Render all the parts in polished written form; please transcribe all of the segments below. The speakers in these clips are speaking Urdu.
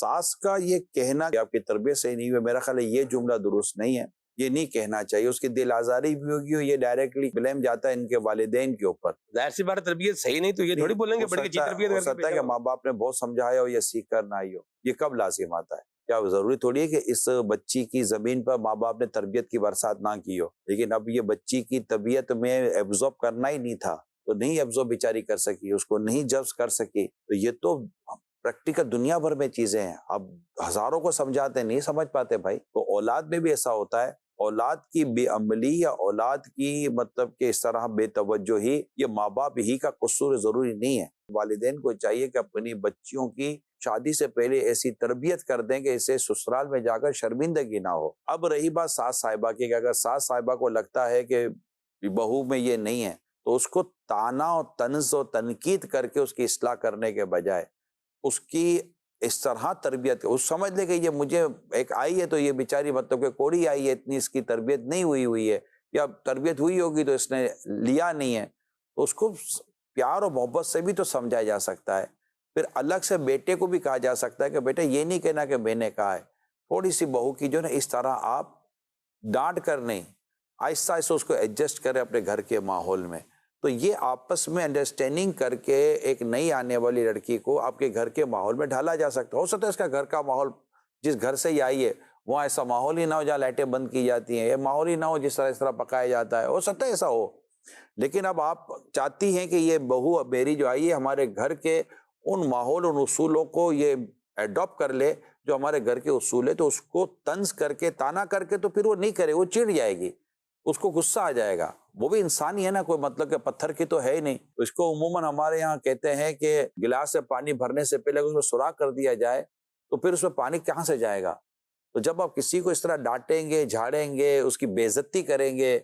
ساس کا یہ کہنا کہ آپ کی تربیت صحیح نہیں ہوئی، میرا خیال ہے یہ جملہ درست نہیں ہے، یہ نہیں کہنا چاہیے. اس کی دل آزاری بھی ہوگی، یہ ڈائریکٹلی بلیم جاتا ہے ان کے والدین کے اوپر. ظاہر سی بات ہے تربیت صحیح نہیں تو یہ تھوڑی بولیں گے بڑی اچھی تربیت ہو کر کے سکتا ہے کہ بھیجا. ماں باپ نے بہت سمجھایا ہو، یہ سیکھ کر نہ آئی ہو. یہ کب لازم آتا ہے؟ کیا ضروری تھوڑی ہے کہ اس بچی کی زمین پر ماں باپ نے تربیت کی برسات نہ کی ہو، لیکن اب یہ بچی کی طبیعت میں ایبزارب کرنا ہی نہیں تھا تو نہیں ایبزارب بیچاری کر سکی، اس کو نہیں جذب کر سکی. تو یہ تو پریکٹیکل دنیا بھر میں چیزیں ہیں. اب ہزاروں کو سمجھاتے نہیں سمجھ پاتے بھائی. تو اولاد میں بھی ایسا ہوتا ہے، اولاد کی بے عملی یا اولاد کی مطلب کہ اس طرح بے توجہی یہ ماں باپ ہی کا قصور ضروری نہیں ہے. والدین کو چاہیے کہ اپنی بچیوں کی شادی سے پہلے ایسی تربیت کر دیں کہ اسے سسرال میں جا کر شرمندگی نہ ہو. اب رہی بات ساس صاحبہ کی کہ اگر ساس صاحبہ کو لگتا ہے کہ بہو میں یہ نہیں ہے تو اس کو طعنہ اور طنز و تنقید کر کے اس کی اصلاح کرنے کے بجائے اس کی اس طرح تربیت اس سمجھ لے کہ یہ مجھے ایک آئی ہے تو یہ بیچاری مطلب کہ کوڑی آئی ہے، اتنی اس کی تربیت نہیں ہوئی ہے، یا تربیت ہوئی ہوگی تو اس نے لیا نہیں ہے. تو اس کو پیار اور محبت سے بھی تو سمجھایا جا سکتا ہے. پھر الگ سے بیٹے کو بھی کہا جا سکتا ہے کہ بیٹا یہ نہیں کہنا کہ میں نے کہا ہے. تھوڑی سی بہو کی جو نا اس طرح آپ ڈانٹ کر نہیں، آہستہ آہستہ اس کو ایڈجسٹ کریں اپنے گھر کے ماحول میں. تو یہ آپس میں انڈرسٹینڈنگ کر کے ایک نئی آنے والی لڑکی کو آپ کے گھر کے ماحول میں ڈھالا جا سکتا ہے. ہو سکتا ہے اس کا گھر کا ماحول جس گھر سے یہ آئی ہے وہاں ایسا ماحول ہی نہ ہو جہاں لائٹیں بند کی جاتی ہیں، یا ماحول ہی نہ ہو جس طرح اس طرح پکایا جاتا ہے. ہو سکتا ہے ایسا ہو، لیکن اب آپ چاہتی ہیں کہ یہ بہو میری جو آئی ہے ہمارے گھر کے ان ماحول اور اصولوں کو یہ ایڈاپٹ کر لے جو ہمارے گھر کے اصول ہے. تو اس کو طنز کر کے طعنہ کر کے تو پھر وہ نہیں کرے، وہ چڑ جائے گی، اس کو غصہ آ جائے گا. وہ بھی انسان ہی ہے نا، کوئی مطلب کہ پتھر کی تو ہے ہی نہیں. تو اس کو عموماً ہمارے یہاں کہتے ہیں کہ گلاس سے پانی بھرنے سے پہلے اس میں سوراخ کر دیا جائے تو پھر اس میں پانی کہاں سے جائے گا. تو جب آپ کسی کو اس طرح ڈانٹیں گے، جھاڑیں گے، اس کی بے عزتی کریں گے،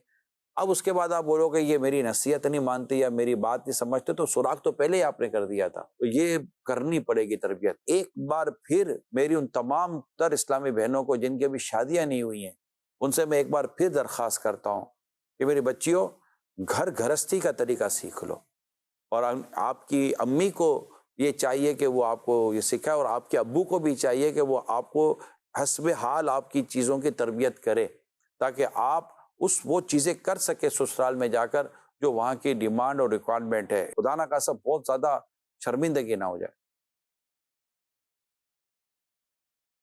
اب اس کے بعد آپ بولو کہ یہ میری نصیحت نہیں مانتی یا میری بات نہیں سمجھتے، تو سوراخ تو پہلے ہی آپ نے کر دیا تھا. تو یہ کرنی پڑے گی تربیت. ایک بار پھر میری ان تمام تر اسلامی بہنوں کو جن کی ابھی شادیاں نہیں ہوئی ہیں ان سے میں ایک بار پھر درخواست کرتا ہوں کہ میری بچیوں گھر گھرستی کا طریقہ سیکھ لو. اور آپ کی امی کو یہ چاہیے کہ وہ آپ کو یہ سکھائے، اور آپ کے ابو کو بھی چاہیے کہ وہ آپ کو حسب حال آپ کی چیزوں کی تربیت کرے، تاکہ آپ وہ چیزیں کر سکے سسرال میں جا کر جو وہاں کی ڈیمانڈ اور ریکوائرمنٹ ہے. خدا نہ خواستہ بہت زیادہ شرمندگی نہ ہو جائے.